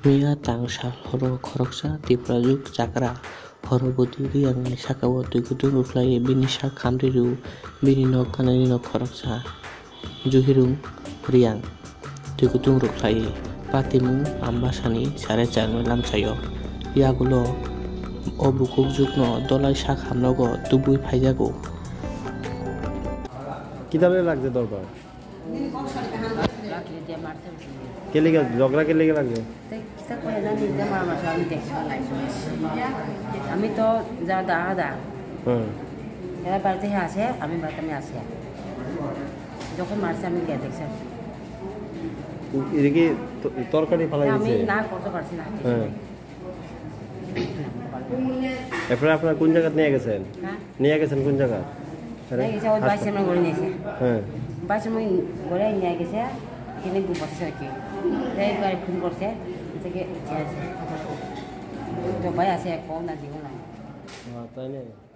Mia tangsal horo khoroksa tiprajuk chakra horobodi riyangni sakao tuikutung ruklai bini sak khamriru bini nok kanani nok khoroksa juhirung riyang tuikutung ruklai patimung ambasani 4:30 lamsayo yagulo o bukuk jukno dolai sak hamnogo tubui phaijago কিভাবে লাগছে দরকার কেলিগা ঝগড়া কেলিগা লাগছে আমি তো যা দাদা এরা বাড়িতে আসে আমি বাড়িতে আমি আসি যখন মারছে আমি গিয়ে দেখছি এদিকে তরকারি ফালাই আমি দিয়েছে না করতে পারছি না এরপরে আপনারা কোন জায়গা নিয়ে গেছেন নিয়ে গেছেন কোন জায়গা ওই বাইশ আমরা ঘরে নিয়েছে হ্যাঁ বাইশ আমি ঘরে নিয়ে গেছে কিনে বসছে আর কি গাড়ি ফোন করছে থেকে তো ভাই আছে কম না জীবন তাই না